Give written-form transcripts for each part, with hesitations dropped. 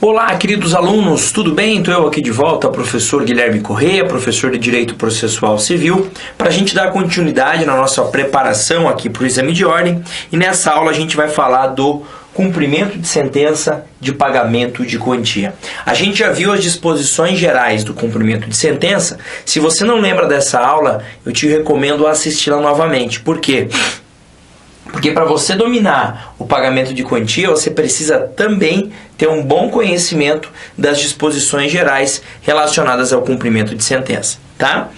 Olá, queridos alunos, tudo bem? Estou eu aqui de volta, professor Guilherme Correia, professor de Direito Processual Civil, para a gente dar continuidade na nossa preparação aqui para o exame de ordem. E nessa aula a gente vai falar do cumprimento de sentença de pagamento de quantia. A gente já viu as disposições gerais do cumprimento de sentença. Se você não lembra dessa aula, eu te recomendo assisti-la novamente. Por quê? Porque para você dominar o pagamento de quantia, você precisa também ter um bom conhecimento das disposições gerais relacionadas ao cumprimento de sentença, tá?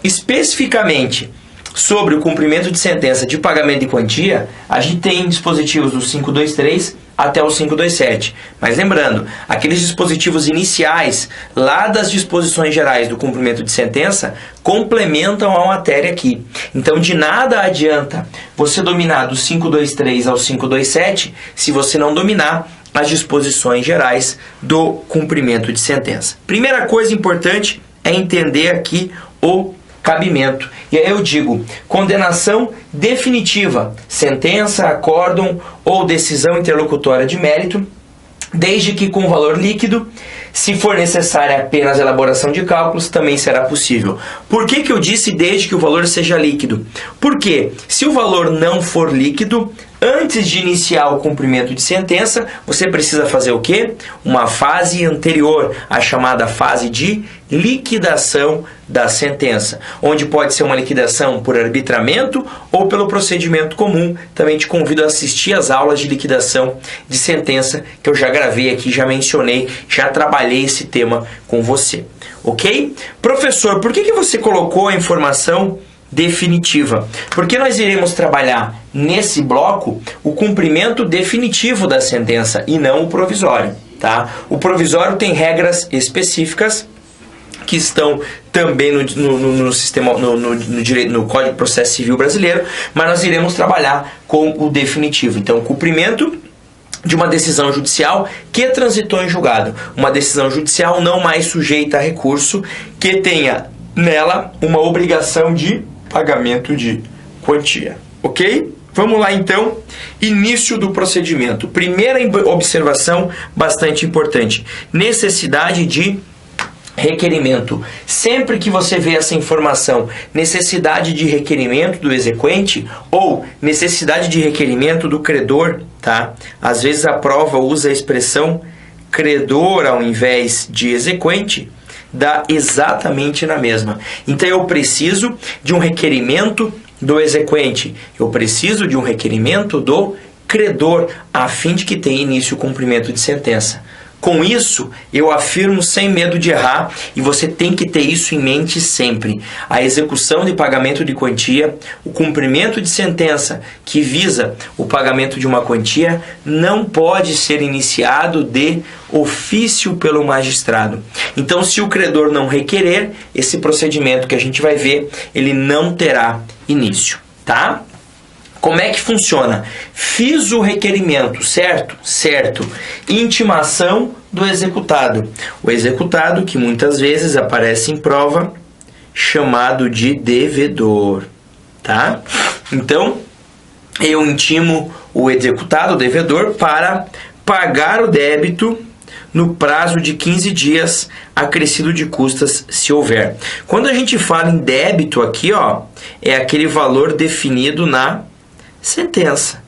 Especificamente sobre o cumprimento de sentença de pagamento de quantia, a gente tem dispositivos do 523 até o 527. Mas lembrando, aqueles dispositivos iniciais lá das disposições gerais do cumprimento de sentença complementam a matéria aqui. Então, de nada adianta você dominar do 523 ao 527 se você não dominar as disposições gerais do cumprimento de sentença. Primeira coisa importante é entender aqui o cabimento. E aí eu digo, condenação definitiva, sentença, acórdão ou decisão interlocutória de mérito, desde que com valor líquido. Se for necessária apenas a elaboração de cálculos, também será possível. Por que eu disse desde que o valor seja líquido? Porque se o valor não for líquido, antes de iniciar o cumprimento de sentença, você precisa fazer o quê? Uma fase anterior, a chamada fase de liquidação da sentença, onde pode ser uma liquidação por arbitramento ou pelo procedimento comum. Também te convido a assistir às aulas de liquidação de sentença que eu já gravei aqui, já mencionei, já trabalhei esse tema com você. Ok? Professor, por que você colocou a informação definitiva? Porque nós iremos trabalhar nesse bloco o cumprimento definitivo da sentença e não o provisório, tá? O provisório tem regras específicas que estão também no sistema, no Código de Processo Civil brasileiro, mas nós iremos trabalhar com o definitivo. Então, o cumprimento de uma decisão judicial que transitou em julgado, uma decisão judicial não mais sujeita a recurso, que tenha nela uma obrigação de pagamento de quantia, ok? Vamos lá então, início do procedimento. Primeira observação bastante importante, necessidade de requerimento. Sempre que você vê essa informação, necessidade de requerimento do exequente ou necessidade de requerimento do credor, tá? Às vezes a prova usa a expressão credor ao invés de exequente, dá exatamente na mesma. Então eu preciso de um requerimento do exequente, eu preciso de um requerimento do credor, a fim de que tenha início o cumprimento de sentença. Com isso, eu afirmo sem medo de errar, e você tem que ter isso em mente sempre. A execução de pagamento de quantia, o cumprimento de sentença que visa o pagamento de uma quantia, não pode ser iniciado de ofício pelo magistrado. Então, se o credor não requerer, esse procedimento que a gente vai ver, ele não terá início, tá? Como é que funciona? Fiz o requerimento, certo? Certo. Intimação do executado. O executado, que muitas vezes aparece em prova, chamado de devedor, tá? Então, eu intimo o executado, o devedor, para pagar o débito no prazo de 15 dias, acrescido de custas, se houver. Quando a gente fala em débito aqui, ó, é aquele valor definido na sentença,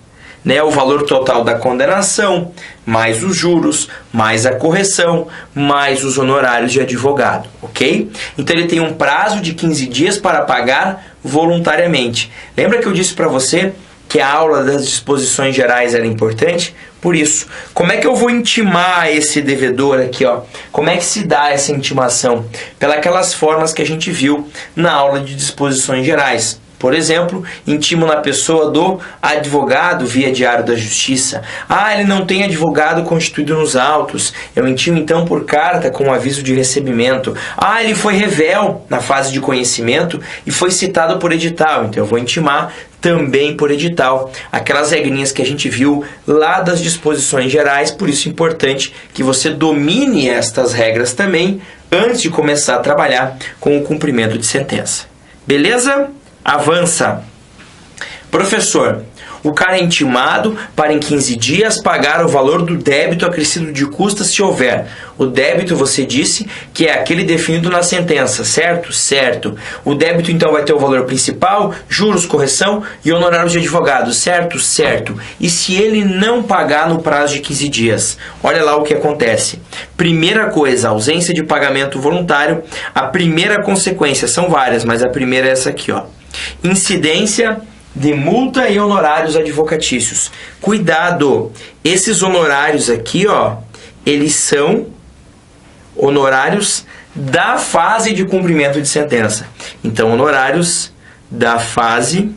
né? O valor total da condenação, mais os juros, mais a correção, mais os honorários de advogado, ok? Então ele tem um prazo de 15 dias para pagar voluntariamente. Lembra que eu disse para você que a aula das disposições gerais era importante? Por isso, como é que eu vou intimar esse devedor aqui, ó? Como é que se dá essa intimação? Pelas formas que a gente viu na aula de disposições gerais. Por exemplo, intimo na pessoa do advogado via diário da justiça. Ah, ele não tem advogado constituído nos autos. Eu intimo então por carta com aviso de recebimento. Ah, ele foi revel na fase de conhecimento e foi citado por edital. Então eu vou intimar também por edital. Aquelas regrinhas que a gente viu lá das disposições gerais, por isso é importante que você domine estas regras também antes de começar a trabalhar com o cumprimento de sentença. Beleza? Avança. Professor, o cara é intimado para em 15 dias pagar o valor do débito acrescido de custas se houver. O débito, você disse, que é aquele definido na sentença, certo? Certo. O débito, então, vai ter o valor principal, juros, correção e honorários de advogado, certo? Certo. E se ele não pagar no prazo de 15 dias? Olha lá o que acontece. Primeira coisa, ausência de pagamento voluntário. A primeira consequência, são várias, mas a primeira é essa aqui, ó. Incidência de multa e honorários advocatícios. Cuidado! Esses honorários aqui, ó, eles são honorários da fase de cumprimento de sentença. Então, honorários da fase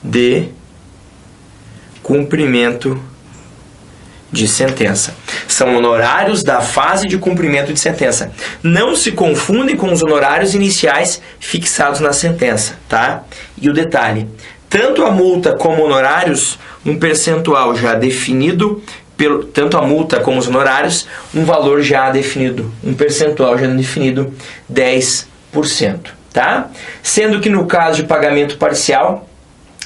de cumprimento de sentença. São honorários da fase de cumprimento de sentença. Não se confundem com os honorários iniciais fixados na sentença, tá? E o detalhe, tanto a multa como honorários, um percentual já definido, tanto a multa como os honorários, um valor já definido, um percentual já definido, 10%, tá? Sendo que no caso de pagamento parcial,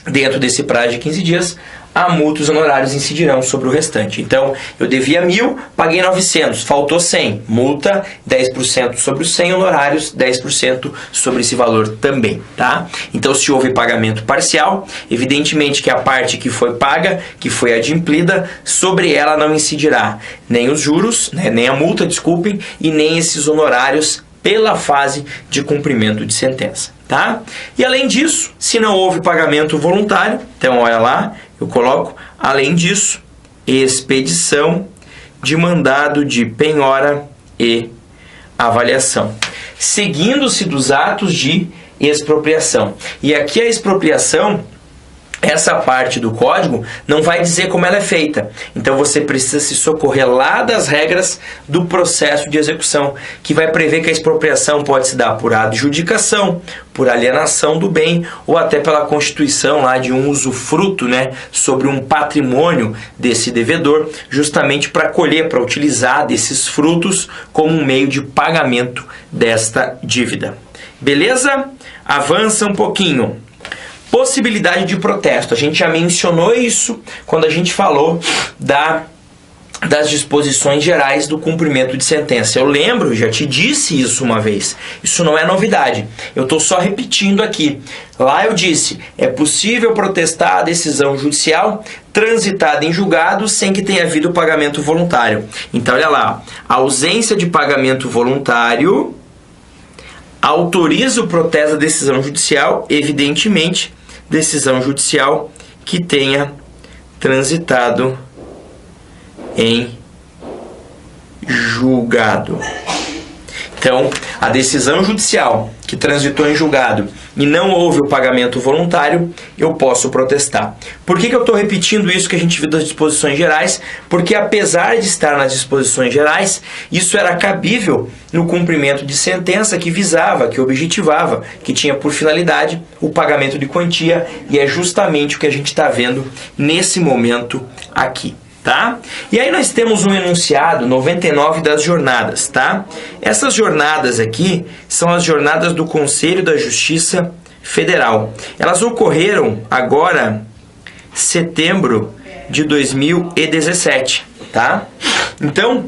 dentro desse prazo de 15 dias, a multa e os honorários incidirão sobre o restante. Então, eu devia 1.000, paguei 900, faltou 100. Multa, 10% sobre os 100, honorários, 10% sobre esse valor também, tá? Então, se houve pagamento parcial, evidentemente que a parte que foi paga, que foi adimplida, sobre ela não incidirá nem os juros, né, nem a multa, desculpem, e nem esses honorários pela fase de cumprimento de sentença, tá? E além disso, se não houve pagamento voluntário, então olha lá, eu coloco, além disso, expedição de mandado de penhora e avaliação, seguindo-se dos atos de expropriação. E aqui a expropriação, essa parte do código não vai dizer como ela é feita. Então você precisa se socorrer lá das regras do processo de execução, que vai prever que a expropriação pode se dar por adjudicação, por alienação do bem ou até pela constituição lá de um usufruto, né, sobre um patrimônio desse devedor, justamente para colher, para utilizar desses frutos como um meio de pagamento desta dívida. Beleza? Avança um pouquinho. Possibilidade de protesto. A gente já mencionou isso quando a gente falou das disposições gerais do cumprimento de sentença. Eu lembro, já te disse isso uma vez. Isso não é novidade. Eu estou só repetindo aqui. Lá eu disse, é possível protestar a decisão judicial transitada em julgado sem que tenha havido pagamento voluntário. Então, olha lá. A ausência de pagamento voluntário autoriza o protesto da decisão judicial, evidentemente, decisão judicial que tenha transitado em julgado. Então, a decisão judicial que transitou em julgado e não houve o pagamento voluntário, eu posso protestar. Por que eu estou repetindo isso que a gente viu das disposições gerais? Porque apesar de estar nas disposições gerais, isso era cabível no cumprimento de sentença que visava, que objetivava, que tinha por finalidade o pagamento de quantia, e é justamente o que a gente está vendo nesse momento aqui. Tá? E aí nós temos um enunciado 99 das jornadas, tá? Essas jornadas aqui são as jornadas do Conselho da Justiça Federal. Elas ocorreram agora setembro de 2017, tá? Então,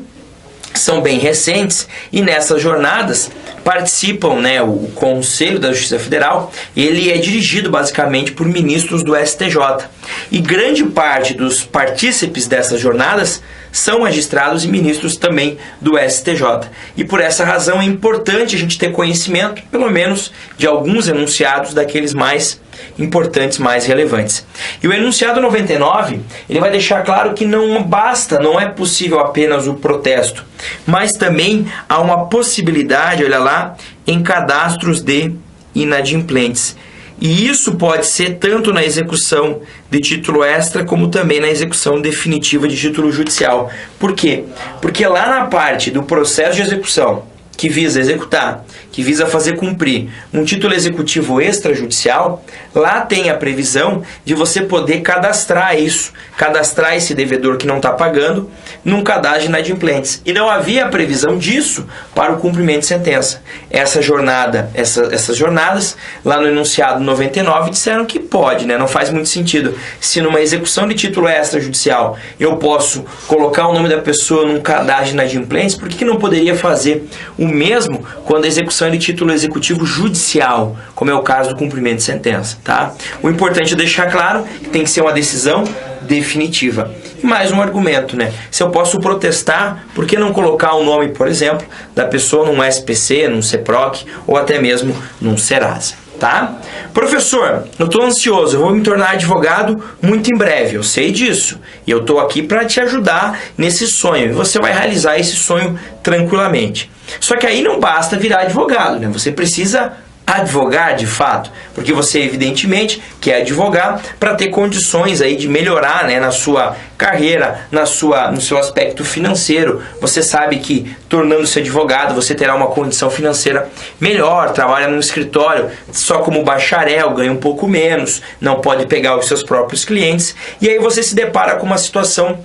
são bem recentes e nessas jornadas participam, né, o Conselho da Justiça Federal. Ele é dirigido basicamente por ministros do STJ. E grande parte dos partícipes dessas jornadas são magistrados e ministros também do STJ. E por essa razão é importante a gente ter conhecimento, pelo menos, de alguns enunciados daqueles mais importantes, mais relevantes. E o enunciado 99, ele vai deixar claro que não basta, não é possível apenas o protesto, mas também há uma possibilidade, olha lá, em cadastros de inadimplentes. E isso pode ser tanto na execução de título extra, como também na execução definitiva de título judicial. Por quê? Porque lá na parte do processo de execução, que visa executar, que visa fazer cumprir um título executivo extrajudicial, lá tem a previsão de você poder cadastrar isso, cadastrar esse devedor que não está pagando num cadastro de inadimplentes. E não havia previsão disso para o cumprimento de sentença. Essas jornadas, lá no enunciado 99, disseram que pode, né? Não faz muito sentido. Se numa execução de título extrajudicial eu posso colocar o nome da pessoa num cadastro de inadimplentes, por que não poderia fazer o mesmo quando a execução é de título executivo judicial, como é o caso do cumprimento de sentença, tá? O importante é deixar claro que tem que ser uma decisão definitiva. E mais um argumento, né? Se eu posso protestar, por que não colocar o nome, por exemplo, da pessoa num SPC, num CEPROC ou até mesmo num Serasa, tá? Professor, eu estou ansioso, eu vou me tornar advogado muito em breve, eu sei disso. E eu estou aqui para te ajudar nesse sonho. E você vai realizar esse sonho tranquilamente. Só que aí não basta virar advogado, né? Você precisa advogar de fato, porque você evidentemente quer advogar para ter condições aí de melhorar, né, na sua carreira, no seu aspecto financeiro. Você sabe que tornando-se advogado você terá uma condição financeira melhor, trabalha num escritório só como bacharel, ganha um pouco menos, não pode pegar os seus próprios clientes, e aí você se depara com uma situação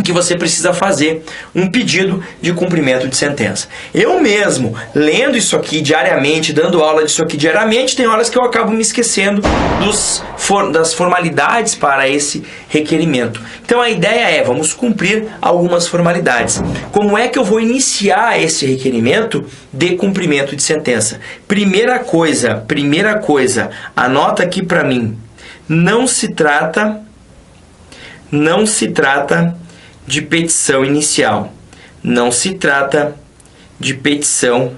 que você precisa fazer um pedido de cumprimento de sentença. Eu mesmo, lendo isso aqui diariamente, dando aula disso aqui diariamente, tem horas que eu acabo me esquecendo das formalidades para esse requerimento. Então a ideia é, vamos cumprir algumas formalidades. Como é que eu vou iniciar esse requerimento de cumprimento de sentença? Primeira coisa, anota aqui para mim, não se trata de petição inicial. Não se trata de petição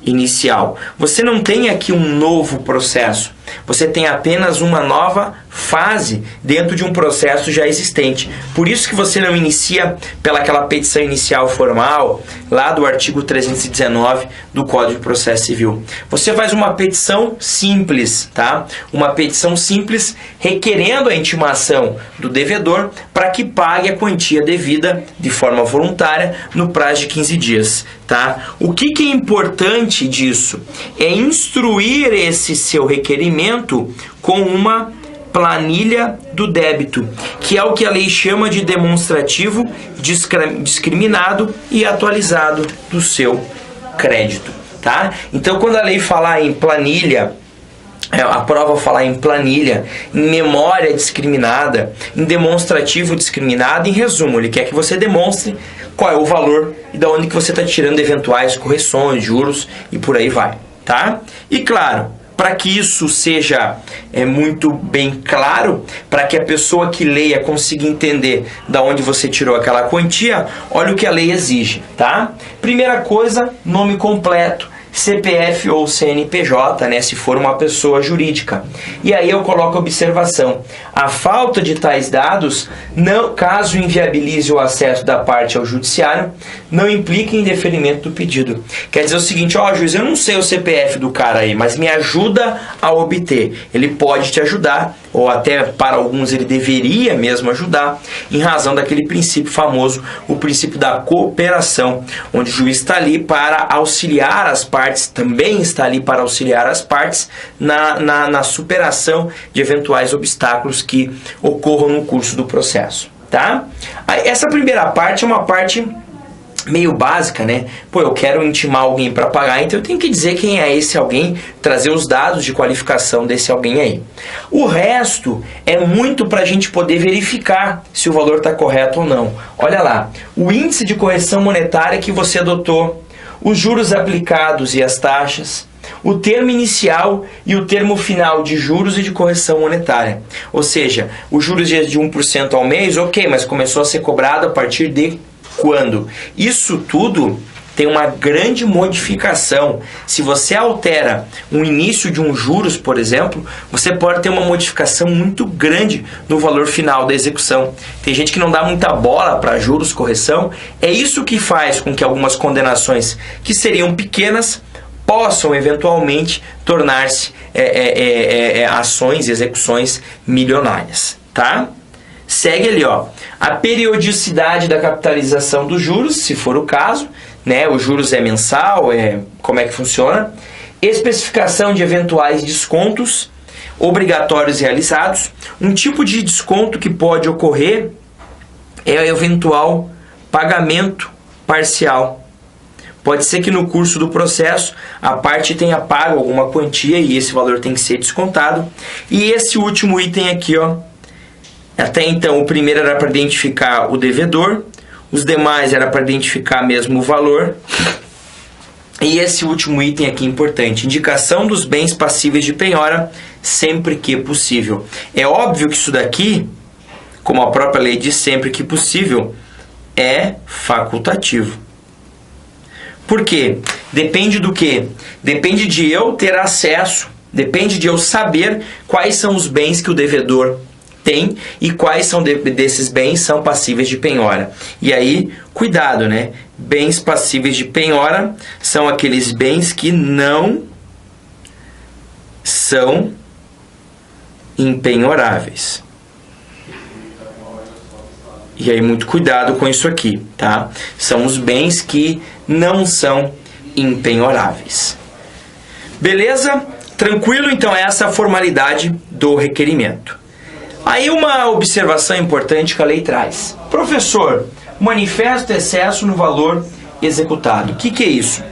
inicial. Você não tem aqui um novo processo. Você tem apenas uma nova fase dentro de um processo já existente. Por isso que você não inicia pelaquela petição inicial formal, lá do artigo 319 do Código de Processo Civil. Você faz uma petição simples, tá? Uma petição simples requerendo a intimação do devedor para que pague a quantia devida de forma voluntária no prazo de 15 dias, tá? O que é importante disso? É instruir esse seu requerimento com uma planilha do débito, que é o que a lei chama de demonstrativo discriminado e atualizado do seu crédito, tá? Então, quando a lei falar em planilha, a prova falar em planilha, em memória discriminada, em demonstrativo discriminado, em resumo, ele quer que você demonstre qual é o valor e de onde que você está tirando eventuais correções, juros e por aí vai, tá? E claro, para que isso seja muito bem claro, para que a pessoa que leia consiga entender da onde você tirou aquela quantia, olha o que a lei exige, tá? Primeira coisa, nome completo, CPF ou CNPJ, né, se for uma pessoa jurídica. E aí eu coloco a observação: a falta de tais dados, não, caso inviabilize o acesso da parte ao judiciário, não implica em deferimento do pedido. Quer dizer o seguinte: ó, juiz, eu não sei o CPF do cara aí, mas me ajuda a obter. Ele pode te ajudar, ou até para alguns ele deveria mesmo ajudar, em razão daquele princípio famoso, o princípio da cooperação, onde o juiz está ali para auxiliar as partes, também está ali para auxiliar as partes na superação de eventuais obstáculos que ocorram no curso do processo, tá? Essa primeira parte é uma parte meio básica, né? Pô, eu quero intimar alguém para pagar, então eu tenho que dizer quem é esse alguém, trazer os dados de qualificação desse alguém aí. O resto é muito para a gente poder verificar se o valor está correto ou não. Olha lá, o índice de correção monetária que você adotou, os juros aplicados e as taxas, o termo inicial e o termo final de juros e de correção monetária. Ou seja, os juros de 1% ao mês, ok, mas começou a ser cobrado a partir de quando? Isso tudo tem uma grande modificação. Se você altera o início de um juros, por exemplo, você pode ter uma modificação muito grande no valor final da execução. Tem gente que não dá muita bola para juros, correção. É isso que faz com que algumas condenações que seriam pequenas possam eventualmente tornar-se ações e execuções milionárias, tá? Segue ali, ó, a periodicidade da capitalização dos juros, se for o caso, né? Os juros é mensal, como é que funciona? Especificação de eventuais descontos obrigatórios realizados. Um tipo de desconto que pode ocorrer é o eventual pagamento parcial. Pode ser que no curso do processo a parte tenha pago alguma quantia e esse valor tem que ser descontado. E esse último item aqui, ó, até então o primeiro era para identificar o devedor, os demais era para identificar mesmo o valor. E esse último item aqui importante, indicação dos bens passíveis de penhora sempre que possível. É óbvio que isso daqui, como a própria lei diz, sempre que possível, é facultativo. Por quê? Depende do quê? Depende de eu ter acesso, depende de eu saber quais são os bens que o devedor tem e quais são desses bens são passíveis de penhora. E aí, cuidado, né? Bens passíveis de penhora são aqueles bens que não são impenhoráveis. E aí, muito cuidado com isso aqui, tá? São os bens que não são impenhoráveis. Beleza? Tranquilo? Então, essa é a formalidade do requerimento. Aí, uma observação importante que a lei traz. Professor, manifesto excesso no valor executado. O que é isso?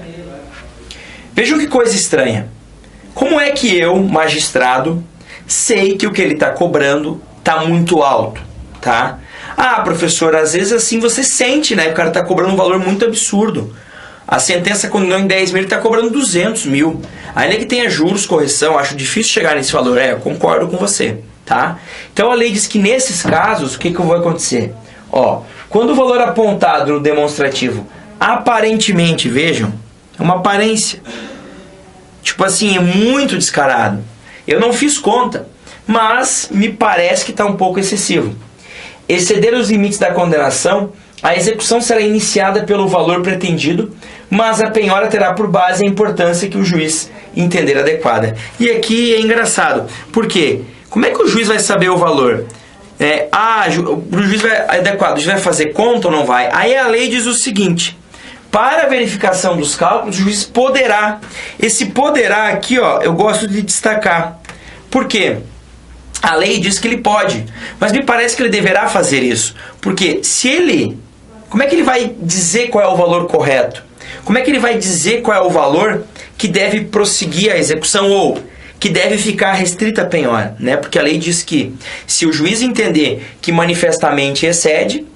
Vejam que coisa estranha. Como é que eu, magistrado, sei que o que ele está cobrando está muito alto, tá? Ah, professor, às vezes assim você sente, né? O cara está cobrando um valor muito absurdo. A sentença condenou em 10 mil, ele está cobrando 200 mil. Ainda que tenha juros, correção, acho difícil chegar nesse valor. Eu concordo com você, tá? Então a lei diz que nesses casos, o que vai acontecer? Ó, quando o valor apontado no demonstrativo, aparentemente, vejam, é uma aparência. Tipo assim, é muito descarado. Eu não fiz conta, mas me parece que está um pouco excessivo. Exceder os limites da condenação, a execução será iniciada pelo valor pretendido, mas a penhora terá por base a importância que o juiz entender adequada. E aqui é engraçado, por quê? Como é que o juiz vai saber o valor? O juiz vai adequado, o juiz vai fazer conta ou não vai? Aí a lei diz o seguinte: para a verificação dos cálculos, o juiz poderá. Esse poderá aqui, ó, eu gosto de destacar. Por quê? A lei diz que ele pode, mas me parece que ele deverá fazer isso. Porque se ele... Como é que ele vai dizer qual é o valor correto? Como é que ele vai dizer qual é o valor que deve prosseguir a execução ou que deve ficar restrita a penhora, né? Porque a lei diz que se o juiz entender que manifestamente excede,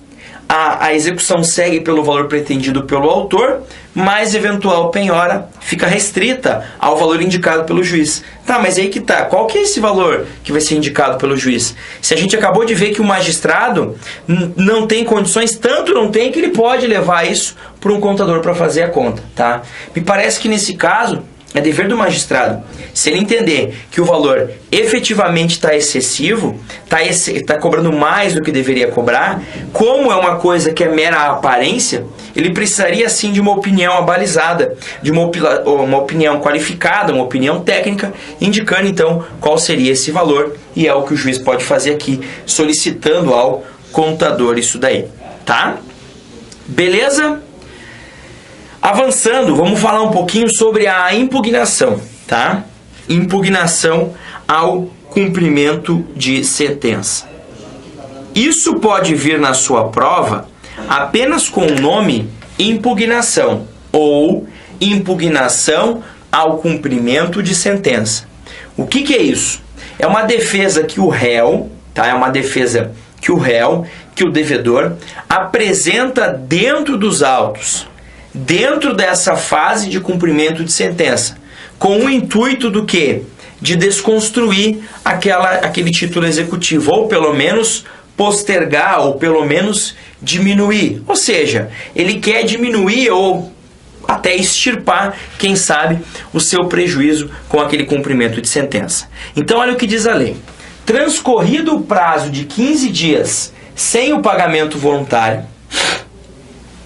a execução segue pelo valor pretendido pelo autor, mas eventual penhora fica restrita ao valor indicado pelo juiz. Tá, mas aí que tá. Qual que é esse valor que vai ser indicado pelo juiz? Se a gente acabou de ver que o magistrado não tem condições, tanto não tem que ele pode levar isso para um contador para fazer a conta, tá? Me parece que nesse caso é dever do magistrado, se ele entender que o valor efetivamente está excessivo, está cobrando mais do que deveria cobrar, como é uma coisa que é mera aparência, ele precisaria sim de uma opinião abalizada, de uma opinião qualificada, uma opinião técnica, indicando então qual seria esse valor, e é o que o juiz pode fazer aqui, solicitando ao contador isso daí, tá? Beleza? Avançando, vamos falar um pouquinho sobre a impugnação, tá? Impugnação ao cumprimento de sentença. Isso pode vir na sua prova apenas com o nome impugnação ou impugnação ao cumprimento de sentença. O que é isso? É uma defesa que o réu, tá? É uma defesa que o réu, que o devedor apresenta dentro dos autos, dentro dessa fase de cumprimento de sentença, com o intuito do quê? De desconstruir aquele título executivo, ou pelo menos postergar, ou pelo menos diminuir. Ou seja, ele quer diminuir ou até extirpar, quem sabe, o seu prejuízo com aquele cumprimento de sentença. Então, olha o que diz a lei. Transcorrido o prazo de 15 dias sem o pagamento voluntário,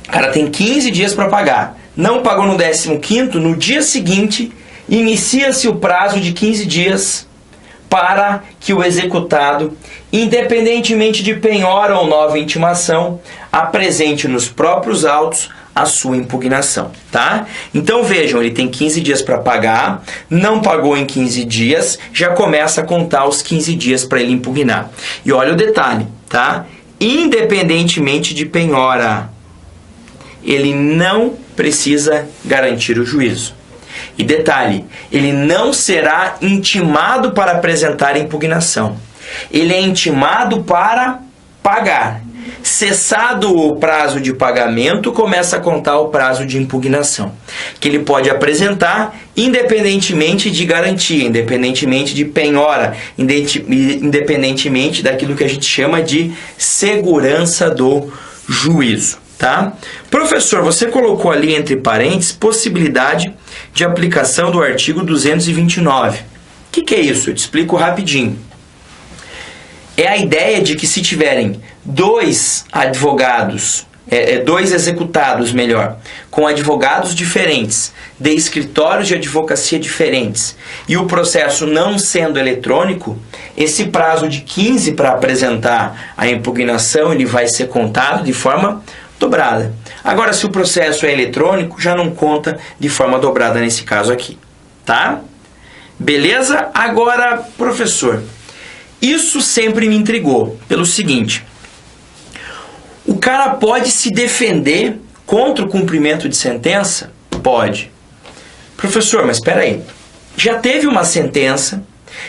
o cara tem 15 dias para pagar. Não pagou no 15º, no dia seguinte, inicia-se o prazo de 15 dias para que o executado, independentemente de penhora ou nova intimação, apresente nos próprios autos a sua impugnação, tá? Então vejam, ele tem 15 dias para pagar, não pagou em 15 dias, já começa a contar os 15 dias para ele impugnar. E olha o detalhe, tá? Independentemente de penhora, ele não precisa garantir o juízo. E detalhe, ele não será intimado para apresentar a impugnação. Ele é intimado para pagar. Cessado o prazo de pagamento, começa a contar o prazo de impugnação, que ele pode apresentar independentemente de garantia, independentemente de penhora, independentemente daquilo que a gente chama de segurança do juízo, tá? Professor, você colocou ali entre parênteses possibilidade de aplicação do artigo 229. O que é isso? Eu te explico rapidinho. É a ideia de que se tiverem dois advogados, dois executados, melhor, com advogados diferentes, de escritórios de advocacia diferentes, e o processo não sendo eletrônico, esse prazo de 15 para apresentar a impugnação, ele vai ser contado de forma dobrada. Agora, se o processo é eletrônico, já não conta de forma dobrada nesse caso aqui, tá? Beleza? Agora, professor, isso sempre me intrigou pelo seguinte: o cara pode se defender contra o cumprimento de sentença? Pode. Professor, mas espera aí. Já teve uma sentença,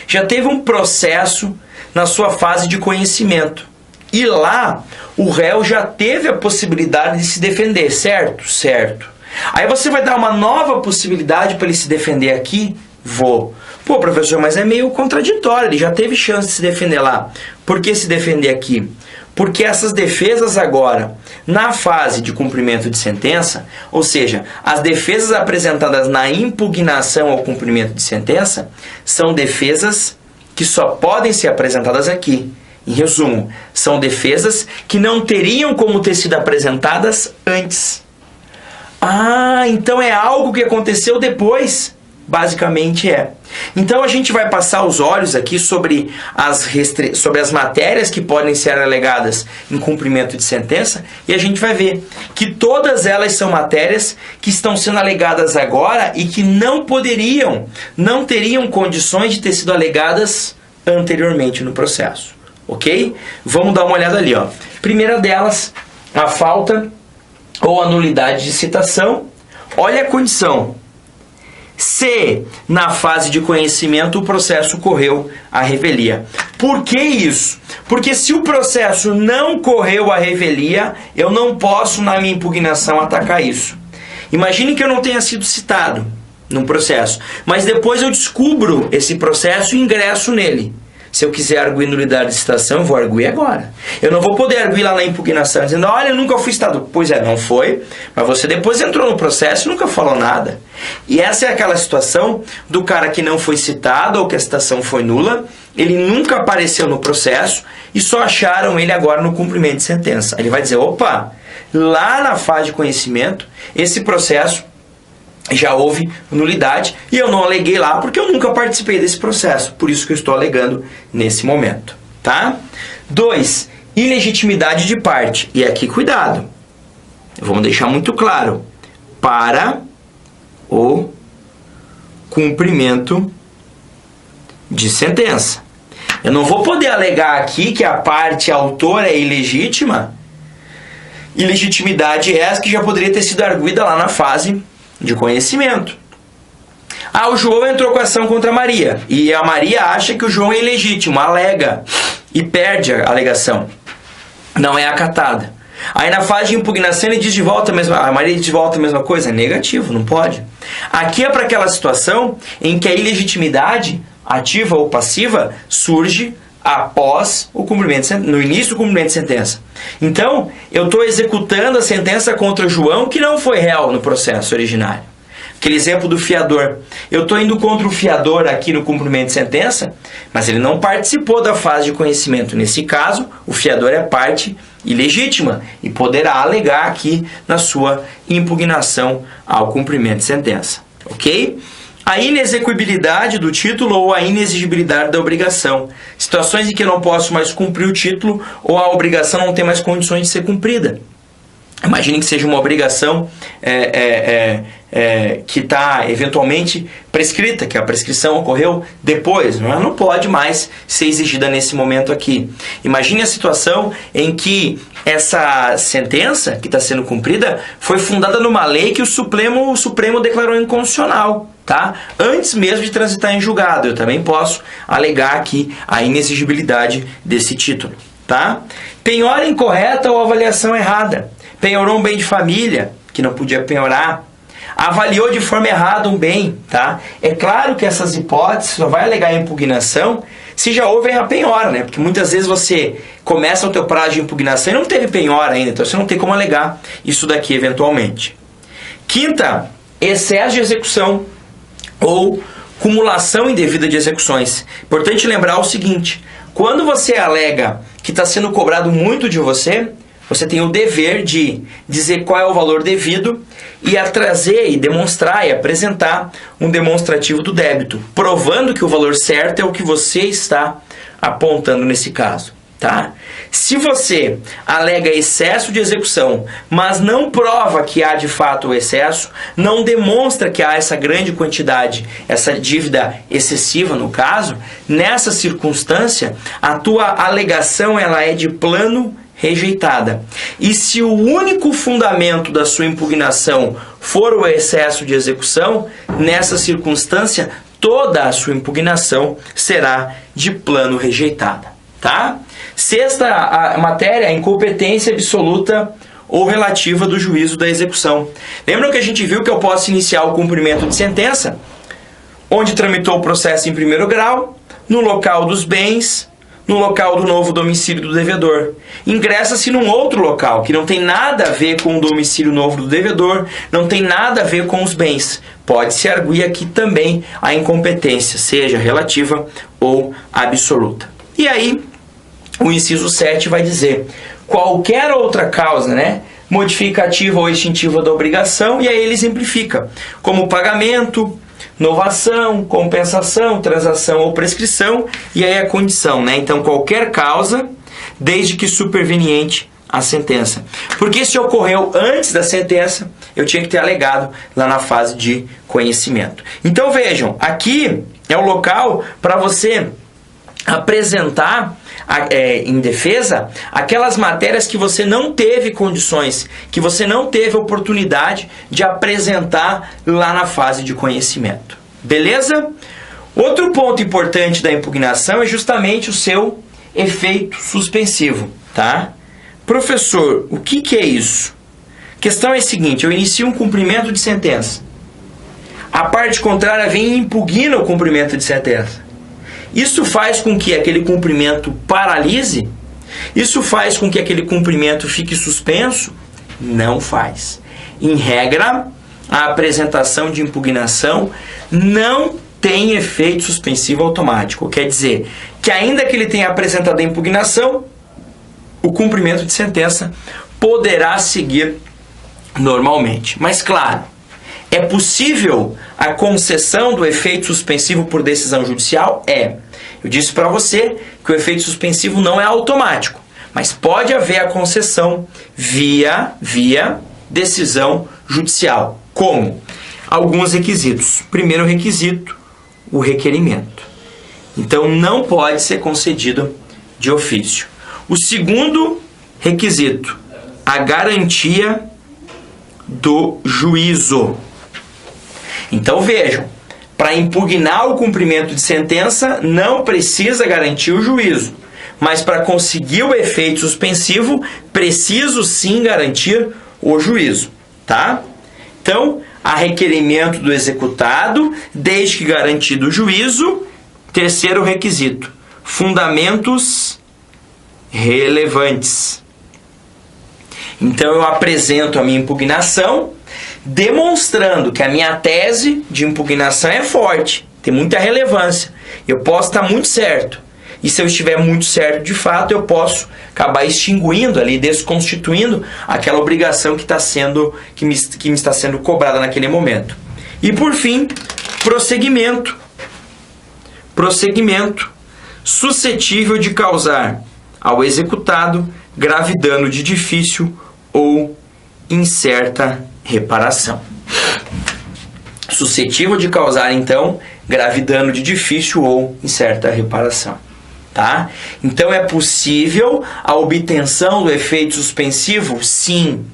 já teve um processo na sua fase de conhecimento. E lá, o réu já teve a possibilidade de se defender, certo? Certo. Aí você vai dar uma nova possibilidade para ele se defender aqui? Vou. Pô, professor, mas é meio contraditório, ele já teve chance de se defender lá. Por que se defender aqui? Porque essas defesas agora, na fase de cumprimento de sentença, ou seja, as defesas apresentadas na impugnação ao cumprimento de sentença, são defesas que só podem ser apresentadas aqui. Em resumo, são defesas que não teriam como ter sido apresentadas antes. Ah, então é algo que aconteceu depois. Basicamente é. Então a gente vai passar os olhos aqui sobre as matérias que podem ser alegadas em cumprimento de sentença, e a gente vai ver que todas elas são matérias que estão sendo alegadas agora e que não teriam condições de ter sido alegadas anteriormente no processo. Ok? Vamos dar uma olhada ali, ó. Primeira delas, a falta ou a nulidade de citação. Olha a condição. Se na fase de conhecimento o processo correu à revelia. Por que isso? Porque se o processo não correu à revelia, eu não posso na minha impugnação atacar isso. Imagine que eu não tenha sido citado num processo, mas depois eu descubro esse processo e ingresso nele. Se eu quiser arguir nulidade de citação, eu vou arguir agora. Eu não vou poder arguir lá na impugnação dizendo: olha, eu nunca fui citado. Pois é, não foi, mas você depois entrou no processo e nunca falou nada. E essa é aquela situação do cara que não foi citado ou que a citação foi nula, ele nunca apareceu no processo e só acharam ele agora no cumprimento de sentença. Ele vai dizer: opa, lá na fase de conhecimento, esse processo já houve nulidade e eu não aleguei lá porque eu nunca participei desse processo. Por isso que eu estou alegando nesse momento. Tá? 2. Ilegitimidade de parte. E aqui, cuidado. Vamos deixar muito claro. Para o cumprimento de sentença. Eu não vou poder alegar aqui que a parte autora é ilegítima. Ilegitimidade é essa que já poderia ter sido arguida lá na fase de conhecimento. Ah, o João entrou com ação contra a Maria. E a Maria acha que o João é ilegítimo, alega e perde a alegação. Não é acatada. Aí na fase de impugnação ele diz de volta a Maria diz de volta a mesma coisa. É negativo, não pode. Aqui é para aquela situação em que a ilegitimidade, ativa ou passiva, surge após o cumprimento, no início do cumprimento de sentença. Então, eu estou executando a sentença contra o João, que não foi réu no processo originário. Aquele exemplo do fiador. Eu estou indo contra o fiador aqui no cumprimento de sentença, mas ele não participou da fase de conhecimento. Nesse caso, o fiador é parte ilegítima e poderá alegar aqui na sua impugnação ao cumprimento de sentença. Ok? A inexequibilidade do título ou a inexigibilidade da obrigação. Situações em que eu não posso mais cumprir o título ou a obrigação não tem mais condições de ser cumprida. Imagine que seja uma obrigação que está eventualmente prescrita, que a prescrição ocorreu depois, ela não pode mais ser exigida nesse momento aqui. Imagine a situação em que essa sentença que está sendo cumprida foi fundada numa lei que o Supremo declarou inconstitucional, tá? Antes mesmo de transitar em julgado. Eu também posso alegar aqui a inexigibilidade desse título, tá? Penhora incorreta ou avaliação errada. Penhorou um bem de família, que não podia penhorar. Avaliou de forma errada um bem, tá? É claro que essas hipóteses só vai alegar impugnação se já houve a penhora, né? Porque muitas vezes você começa o teu prazo de impugnação e não teve penhora ainda, então você não tem como alegar isso daqui eventualmente. Quinta, excesso de execução ou cumulação indevida de execuções. Importante lembrar o seguinte: quando você alega que está sendo cobrado muito de você, você tem o dever de dizer qual é o valor devido e a trazer e demonstrar e apresentar um demonstrativo do débito, provando que o valor certo é o que você está apontando nesse caso, tá? Se você alega excesso de execução, mas não prova que há de fato o excesso, não demonstra que há essa grande quantidade, essa dívida excessiva no caso, nessa circunstância, a tua alegação ela é de plano rejeitada. E se o único fundamento da sua impugnação for o excesso de execução, nessa circunstância, toda a sua impugnação será de plano rejeitada, tá? Sexta a matéria, a incompetência absoluta ou relativa do juízo da execução. Lembram que a gente viu que eu posso iniciar o cumprimento de sentença, onde tramitou o processo em primeiro grau, no local dos bens, no local do novo domicílio do devedor. Ingressa-se num outro local, que não tem nada a ver com o domicílio novo do devedor, não tem nada a ver com os bens. Pode-se arguir aqui também a incompetência, seja relativa ou absoluta. E aí, o inciso 7 vai dizer qualquer outra causa, né, modificativa ou extintiva da obrigação, e aí ele exemplifica, como pagamento, novação, compensação, transação ou prescrição, e aí a condição, né? Então, qualquer causa, desde que superveniente a sentença. Porque se ocorreu antes da sentença, eu tinha que ter alegado lá na fase de conhecimento. Então, vejam, aqui é o local para você apresentar em defesa aquelas matérias que você não teve condições, que você não teve oportunidade de apresentar lá na fase de conhecimento. Beleza? Outro ponto importante da impugnação é justamente o seu efeito suspensivo, tá? Professor, o que é isso? A questão é a seguinte: eu inicio um cumprimento de sentença. A parte contrária vem e impugna o cumprimento de sentença. Isso faz com que aquele cumprimento paralise? Isso faz com que aquele cumprimento fique suspenso? Não faz. Em regra, a apresentação de impugnação não tem efeito suspensivo automático. Quer dizer, que ainda que ele tenha apresentado a impugnação, o cumprimento de sentença poderá seguir normalmente. Mas, claro, é possível a concessão do efeito suspensivo por decisão judicial? É. Eu disse para você que o efeito suspensivo não é automático, mas pode haver a concessão via decisão judicial. Como? Alguns requisitos. Primeiro requisito, o requerimento. Então, não pode ser concedido de ofício. O segundo requisito, a garantia do juízo. Então, vejam, para impugnar o cumprimento de sentença, não precisa garantir o juízo. Mas para conseguir o efeito suspensivo, preciso sim garantir o juízo, tá? Então, há requerimento do executado, desde que garantido o juízo. Terceiro requisito, fundamentos relevantes. Então, eu apresento a minha impugnação, demonstrando que a minha tese de impugnação é forte, tem muita relevância, eu posso estar muito certo. E se eu estiver muito certo de fato, eu posso acabar extinguindo ali, desconstituindo aquela obrigação que me está sendo cobrada naquele momento. E por fim, prosseguimento. Prosseguimento suscetível de causar ao executado grave dano de difícil ou incerta reparação. Suscetível de causar, então, grave dano de difícil ou incerta reparação. Tá? Então, é possível a obtenção do efeito suspensivo? Sim.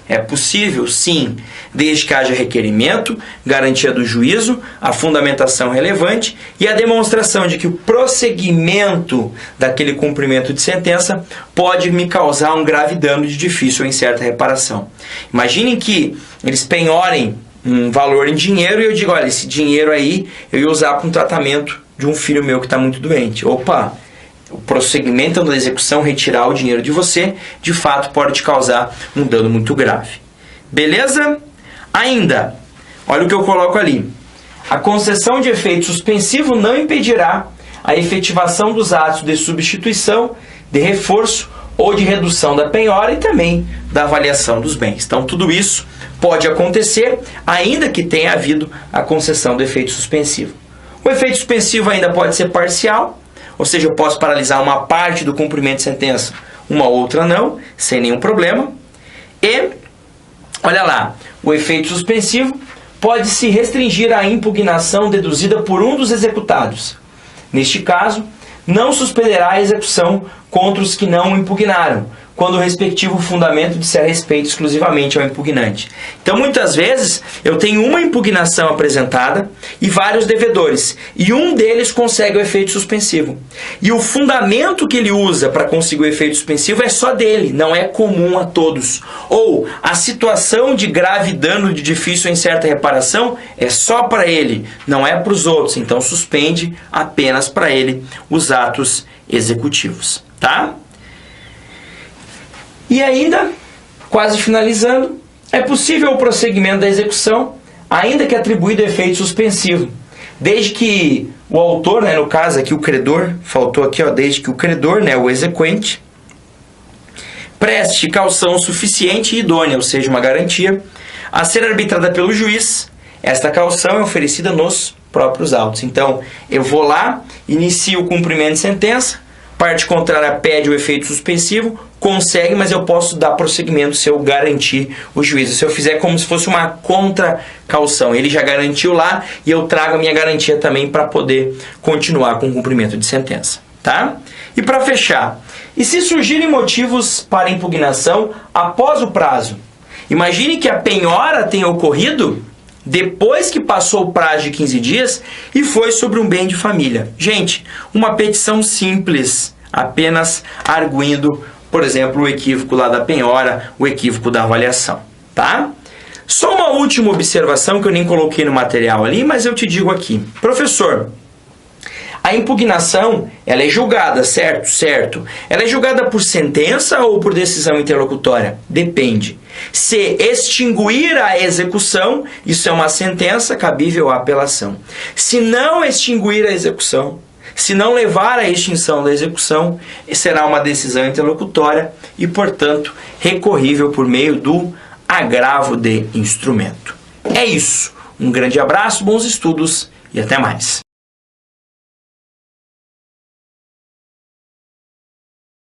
É possível? Sim. Desde que haja requerimento, garantia do juízo, a fundamentação relevante e a demonstração de que o prosseguimento daquele cumprimento de sentença pode me causar um grave dano de difícil ou incerta reparação. Imaginem que eles penhorem um valor em dinheiro e eu digo, olha, esse dinheiro aí eu ia usar para um tratamento de um filho meu que está muito doente. Opa, o prosseguimento da execução, retirar o dinheiro de você, de fato pode te causar um dano muito grave. Beleza? Ainda, olha o que eu coloco ali. A concessão de efeito suspensivo não impedirá a efetivação dos atos de substituição, de reforço ou de redução da penhora e também da avaliação dos bens. Então, tudo isso pode acontecer, ainda que tenha havido a concessão do efeito suspensivo. O efeito suspensivo ainda pode ser parcial, ou seja, eu posso paralisar uma parte do cumprimento de sentença, uma outra não, sem nenhum problema. E, olha lá, o efeito suspensivo pode se restringir à impugnação deduzida por um dos executados. Neste caso, não suspenderá a execução contra os que não impugnaram, quando o respectivo fundamento disser respeito exclusivamente ao impugnante. Então, muitas vezes, eu tenho uma impugnação apresentada e vários devedores, e um deles consegue o efeito suspensivo. E o fundamento que ele usa para conseguir o efeito suspensivo é só dele, não é comum a todos. Ou a situação de grave dano de difícil ou incerta reparação é só para ele, não é para os outros. Então, suspende apenas para ele os atos executivos. Tá? E ainda, quase finalizando, é possível o prosseguimento da execução, ainda que atribuído efeito suspensivo, desde que o autor, no caso aqui o credor, faltou aqui, desde que o credor, o exequente, preste caução suficiente e idônea, ou seja, uma garantia, a ser arbitrada pelo juiz. Esta caução é oferecida nos próprios autos. Então, eu vou lá, inicio o cumprimento de sentença, parte contrária pede o efeito suspensivo, consegue, mas eu posso dar prosseguimento se eu garantir o juízo. Se eu fizer como se fosse uma contra-caução. Ele já garantiu lá e eu trago a minha garantia também para poder continuar com o cumprimento de sentença. Tá? E para fechar, e se surgirem motivos para impugnação após o prazo? Imagine que a penhora tenha ocorrido depois que passou o prazo de 15 dias e foi sobre um bem de família. Gente, uma petição simples, apenas arguindo, por exemplo, o equívoco lá da penhora, o equívoco da avaliação, tá? Só uma última observação que eu nem coloquei no material ali, mas eu te digo aqui. Professor, a impugnação, ela é julgada, certo? Certo. Ela é julgada por sentença ou por decisão interlocutória? Depende. Se extinguir a execução, isso é uma sentença cabível à apelação. Se não extinguir a execução, se não levar à extinção da execução, será uma decisão interlocutória e, portanto, recorrível por meio do agravo de instrumento. É isso. Um grande abraço, bons estudos e até mais.